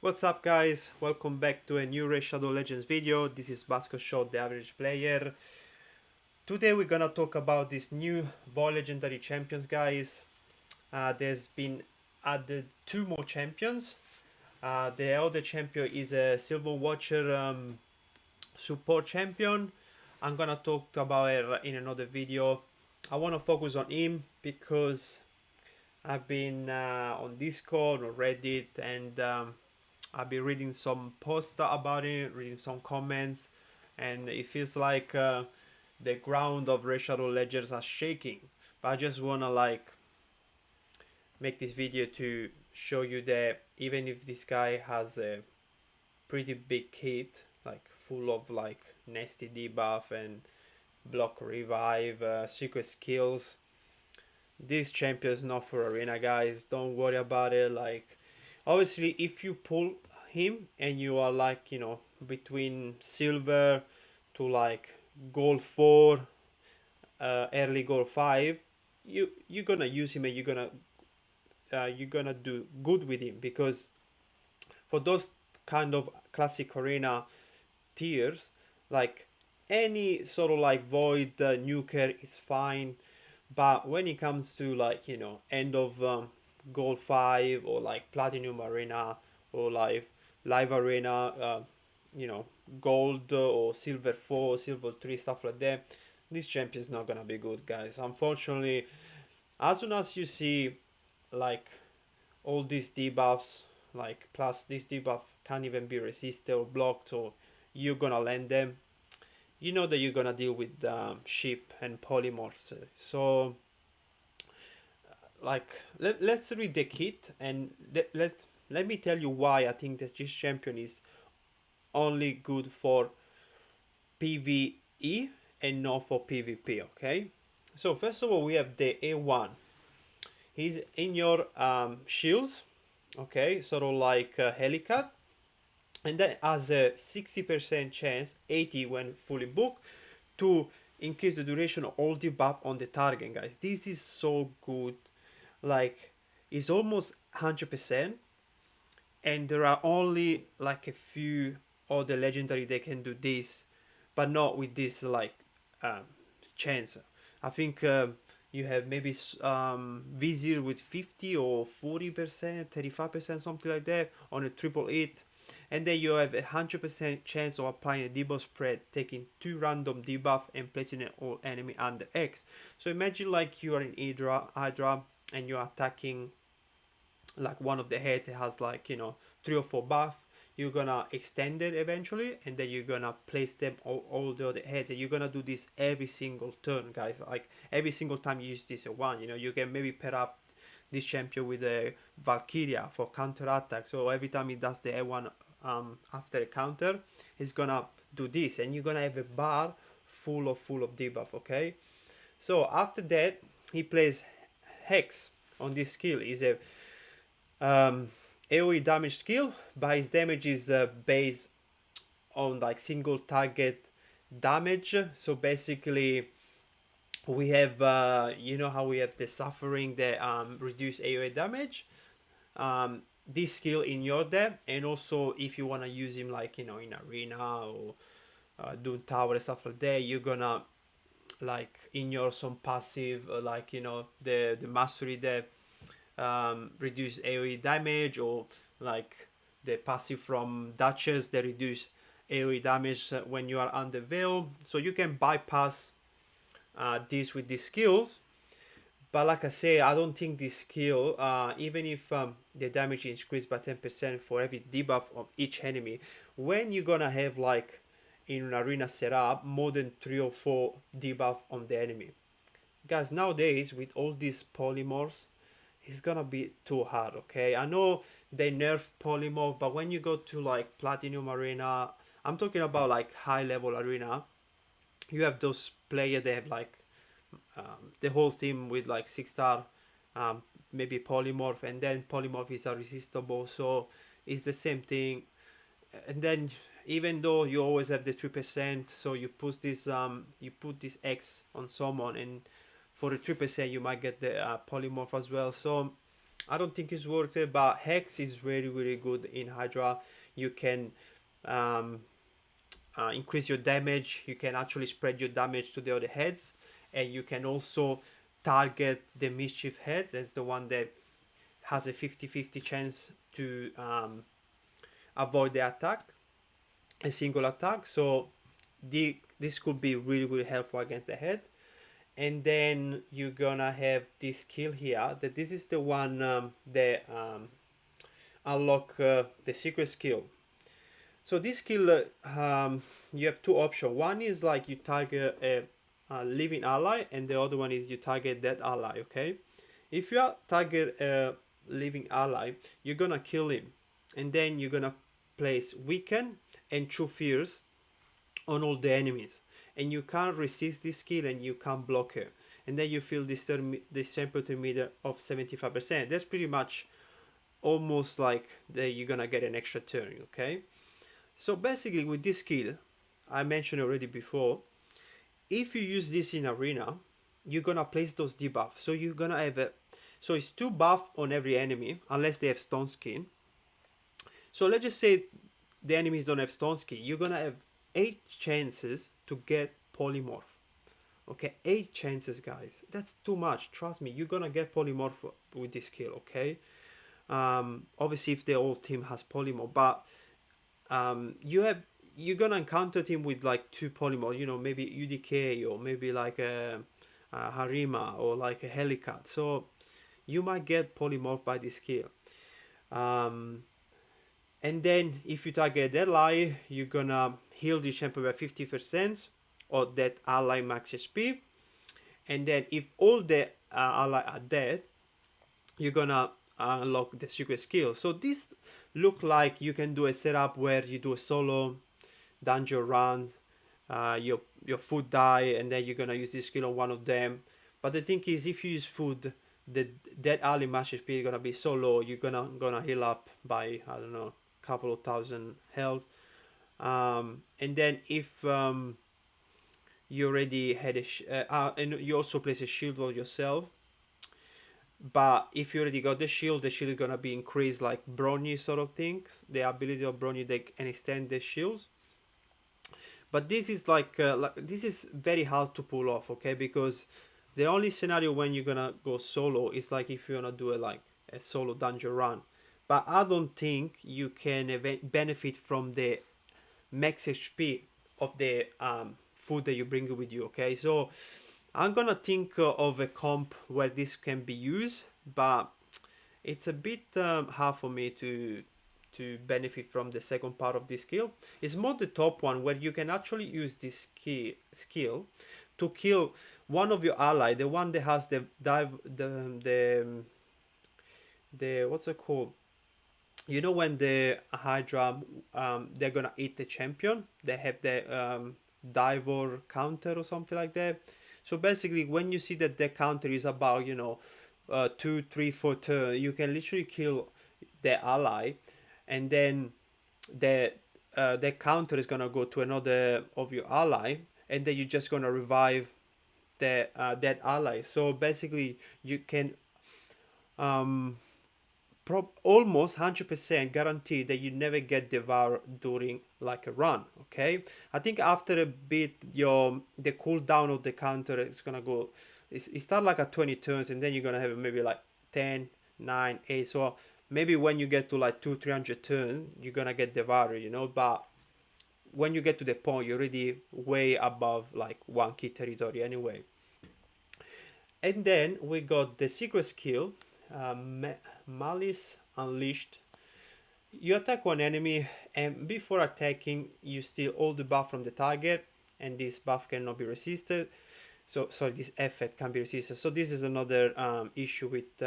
What's up guys, welcome back to a new Red Shadow Legends video. This is Basco Shot, the average player. Today we're gonna talk about this new Ball Legendary Champions guys. There's been added two more champions. The other champion is a Silver Watcher support champion. I'm gonna talk about it in another video. I wanna focus on him because I've been on Discord or Reddit and I've been reading some posts about it, reading some comments, and it feels like the ground of Red Shadow Ledgers are shaking. But I just wanna make this video to show you that even if this guy has a pretty big kit, like full of like nasty debuff and block revive, secret skills, this champion is not for arena guys. Don't worry about it. Like obviously if you pull him and you are like, you know, between silver to like gold 4, early gold 5, you're gonna use him and you're gonna do good with him, because for those kind of classic arena tiers, like any sort of like void nuker is fine. But when it comes to like, you know, end of gold 5 or like platinum arena or live arena, you know, gold or silver 4, silver 3, stuff like that, this champion is not gonna be good guys, unfortunately. As soon as you see like all these debuffs, like plus this debuff can't even be resisted or blocked, or you're gonna land them, you know that you're gonna deal with sheep and polymorphs. So like let's read the kit and let me tell you why I think that this champion is only good for PvE and not for PvP. Okay, so first of all we have the A1. He's in your shields, okay, sort of like a helicat, and that has a 60% chance, 80 when fully booked, to increase the duration of all debuff on the target guys. This is so good, like it's almost 100%, and there are only like a few other legendary that can do this, but not with this like um, chance. I think you have maybe Vizier with 50 or 40%, 35%, something like that on a triple hit. And then you have a 100% chance of applying a debuff spread, taking 2 random debuff and placing an all enemy under X. So imagine like you are in Hydra and you're attacking like one of the heads that has like, you know, 3 or 4 buff. You're gonna extend it eventually, and then you're gonna place them all the other heads, and you're gonna do this every single turn guys. Like every single time you use this one, you know, you can maybe pair up this champion with a Valkyria for counter attack. So every time he does the A1 after a counter, he's gonna do this, and you're gonna have a bar full of debuff. Okay, so after that he plays Hex on this skill. Is a AoE damage skill, but his damage is based on like single target damage. So basically we have you know how we have the suffering that reduce AoE damage, this skill in your deck. And also if you want to use him like, you know, in arena or doing tower and stuff like that, you're gonna like in your some passive like, you know, the mastery that reduce AoE damage, or like the passive from Duchess that reduce AoE damage when you are under veil. So you can bypass this with these skills. But like I say, I don't think this skill, even if the damage is increased by 10% for every debuff of each enemy, when you're gonna have like in an arena setup more than 3 or 4 debuff on the enemy. Guys, nowadays with all these polymorphs, it's gonna be too hard. Okay, I know they nerf polymorph, but when you go to like platinum arena, I'm talking about like high level arena, you have those players that have like the whole team with like 6-star maybe polymorph, and then polymorph is irresistible. So it's the same thing. And then even though you always have the 3%, so you put this X on someone, and for the 3% you might get the polymorph as well. So I don't think it's worth it, but Hex is really good in Hydra. You can um, increase your damage. You can actually spread your damage to the other heads, and you can also target the mischief head. That's the one that has a 50-50 chance to avoid the attack, a single attack. So this could be really helpful against the head. And then you're gonna have this skill here, that this is the one that unlock the secret skill. So this skill, you have two options. One is like you target a living ally, and the other one is you target dead ally. Okay, if you target a living ally, you're gonna kill him, and then you're gonna place weaken and true fears on all the enemies, and you can't resist this skill and you can't block her, and then you feel this temperature meter of 75%. That's pretty much almost like that you're gonna get an extra turn. Okay, so basically with this skill, I mentioned already before, if you use this in arena, you're gonna place those debuffs. So you're gonna have so it's 2 buff on every enemy unless they have stone skin. So let's just say the enemies don't have stone skin. You're gonna have 8 chances to get polymorph. Okay, 8 chances, guys. That's too much. Trust me, you're gonna get polymorph with this skill. Okay, obviously if the whole team has polymorph, but you're gonna encounter him with like 2 polymorph, you know, maybe UDK or maybe like a Harima or like a Helicat. So you might get polymorph by this skill. And then if you target that ally, you're gonna heal the champion by 50% or that ally max HP. And then if all the ally are dead, you're gonna unlock the secret skill. So this look like you can do a setup where you do a solo dungeon run, your food die, and then you're gonna use this skill on one of them. But the thing is, if you use food, the dead ally max HP is gonna be so low, you're gonna heal up by, I don't know, couple of thousand health. And then if you already had and you also place a shield on yourself, but if you already got the shield is gonna be increased like Brony sort of things. The ability of Brony, they can extend the shields. But this is like this is very hard to pull off, okay? Because the only scenario when you're gonna go solo is like if you wanna do like a solo dungeon run. But I don't think you can benefit from the max HP of the food that you bring with you, okay? So I'm gonna think of a comp where this can be used, but it's a bit hard for me to benefit from the second part of this skill. It's more the top one where you can actually use this skill to kill one of your ally, the one that has the what's it called? You know when the Hydra they're gonna eat the champion, they have the divor counter or something like that. So basically, when you see that the counter is about 2, 3, 4 turns, you can literally kill the ally, and then the counter is gonna go to another of your ally, and then you're just gonna revive the that ally. So basically, you can almost 100% guarantee that you never get devoured during like a run. Okay, I think after a bit the cooldown of the counter is gonna go, it start like at 20 turns, and then you're gonna have maybe like 10, 9, 8. So maybe when you get to like 200-300 turns, you're gonna get devoured, but when you get to the point, you're already way above like 1 key territory anyway. And then we got the secret skill, Malice Unleashed. You attack one enemy, and before attacking, you steal all the buff from the target, and this buff cannot be resisted. So, sorry, this effect can be resisted. So this is another issue with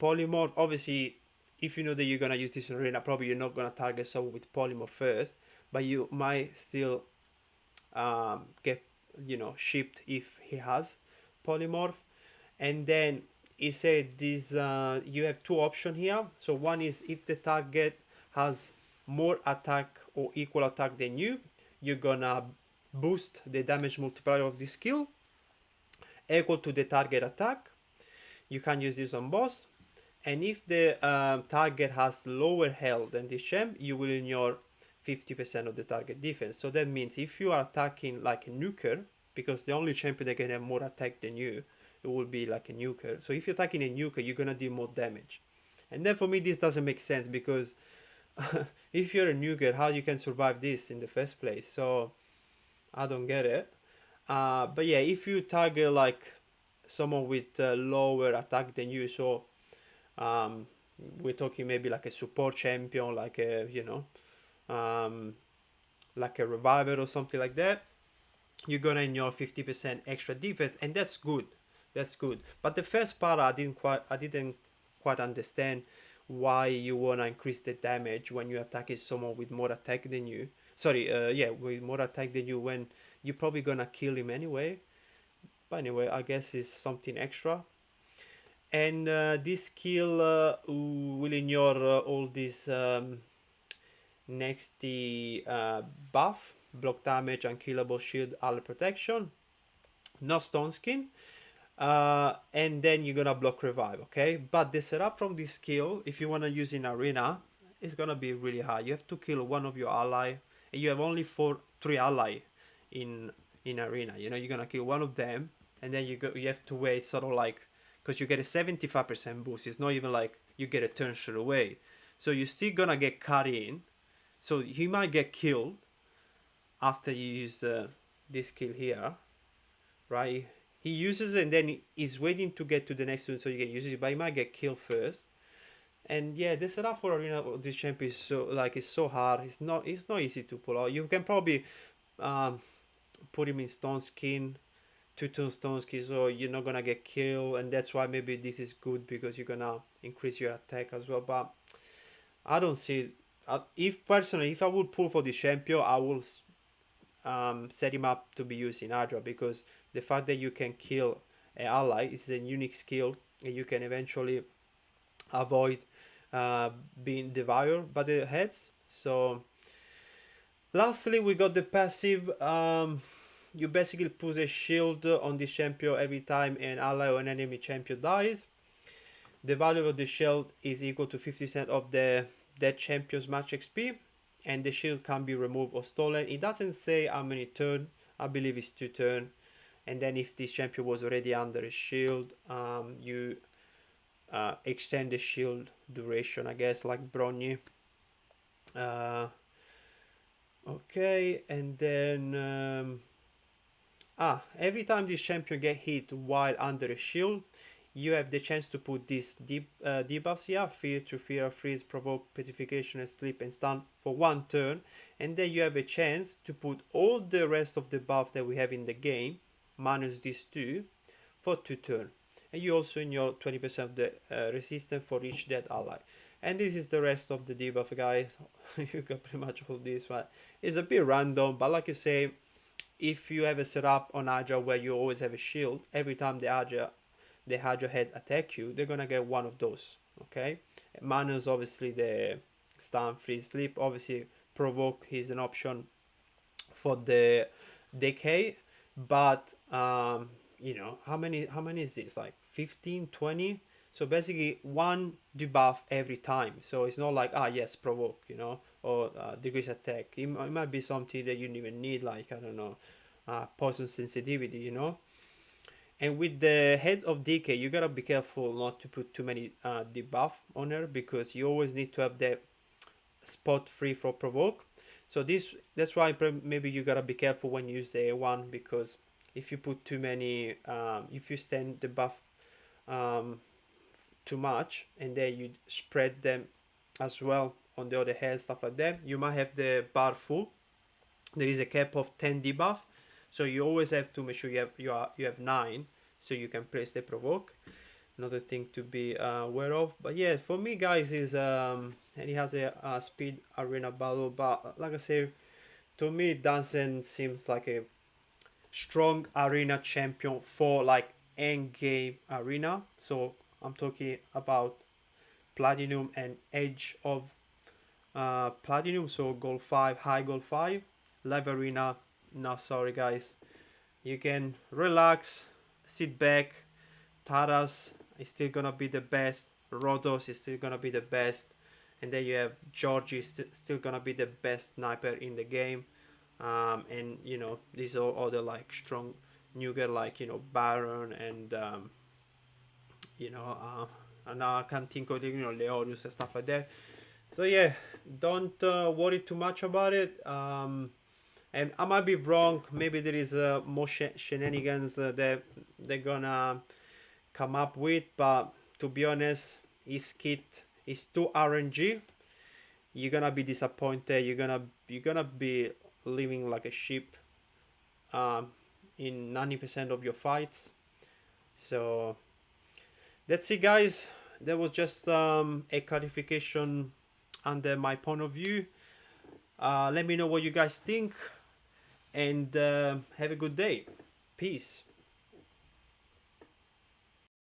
polymorph. Obviously, if you know that you're gonna use this in arena, probably you're not gonna target someone with polymorph first, but you might still get shipped if he has polymorph. And then it said this you have 2 options here. So one is if the target has more attack or equal attack than you're gonna boost the damage multiplier of this skill equal to the target attack. You can use this on boss. And if the target has lower health than this champ, you will ignore 50% of the target defense. So that means if you are attacking like a nuker, because the only champion that can have more attack than you, it will be like a nuker. So if you're attacking a nuker, you're gonna do more damage. And then for me, this doesn't make sense because if you're a nuker, how you can survive this in the first place? So I don't get it. But yeah, if you target like someone with lower attack than you, so um, we're talking maybe like a support champion, like a um, like a reviver or something like that, you're gonna ignore 50% extra defense, and that's good. That's good. But the first part, I didn't quite understand why you wanna increase the damage when you attack someone with more attack than you. Sorry, yeah, with more attack than you, when you're probably gonna kill him anyway. But anyway, I guess it's something extra. And this skill will ignore all these next the buff, block damage, unkillable shield, ally protection, no stone skin, and then you're gonna block revive, okay? But the setup from this skill, if you wanna use in arena, it's gonna be really hard. You have to kill one of your ally, and you have only three ally in arena. You know, you're gonna kill one of them, and then you have to wait sort of like, because you get a 75% boost. It's not even like you get a turn straight away, so you're still gonna get carried in. So he might get killed after you use this skill here, right? He uses it and then he's waiting to get to the next one so you can use it, but he might get killed first. And yeah, the setup for arena of this champ is so like it's so hard. It's not easy to pull out. You can probably um, put him in stone skin, two-tone stone skin, so you're not gonna get killed, and that's why maybe this is good because you're gonna increase your attack as well. But I don't see. If personally, if I would pull for the champion, I will set him up to be used in Hydra, because the fact that you can kill an ally is a unique skill, and you can eventually avoid being devoured by the heads. So lastly, we got the passive. You basically put a shield on this champion every time an ally or an enemy champion dies. The value of the shield is equal to 50% of the dead champion's match XP, and the shield can be removed or stolen. It doesn't say how many turns. I believe it's 2 turns. And then if this champion was already under a shield, you extend the shield duration, I guess, like Bronny. Okay, and then every time this champion get hit while under a shield, you have the chance to put these debuffs here: fear, to fear, freeze, provoke, petrification, and sleep, and stun for 1 turn. And then you have a chance to put all the rest of the buff that we have in the game minus these two for 2 turns. And you also in your 20% of the resistance for each dead ally. And this is the rest of the debuff, guys. You got pretty much all this one. It's a bit random, but like I say, if you have a setup on Hydra where you always have a shield, every time the Hydra heads attack you, they're gonna get one of those. Okay, minus obviously the stun, freeze, sleep. Obviously, provoke is an option for the decay, but how many is this, like 15, 20? So basically one debuff every time, so it's not like yes, provoke, or decrease attack. It might be something that you don't even need, like I don't know, poison sensitivity. And with the head of decay, you gotta be careful not to put too many debuff on her, because you always need to have the spot free for provoke. So that's why maybe you gotta be careful when you use the A1, because if you put too many, if you stand the buff too much and then you spread them as well on the other head, stuff like that, you might have the bar full. There is a cap of 10 debuff, so you always have to make sure you have 9, so you can place the provoke. Another thing to be aware of. But yeah, for me, guys, is and he has a speed arena battle, but like I say, to me it doesn't seems like a strong arena champion for like end game arena. So I'm talking about platinum and edge of platinum, so gold 5, high gold 5. Live arena, no, sorry guys, you can relax, sit back. Taras is still gonna be the best Rodos is still gonna be the best, and then you have Georgie still gonna be the best sniper in the game. And you know, these are other like strong new girl like, you know, Baron and you know, and now I can't think of the, you know, Leorius and stuff like that. So yeah, don't worry too much about it. And I might be wrong. Maybe there is more shenanigans that they're gonna come up with. But to be honest, his kit is too RNG. You're gonna be disappointed. You're gonna be living like a sheep um, in 90% of your fights. So that's it, guys. That was just a clarification under my point of view. Let me know what you guys think, and have a good day. Peace.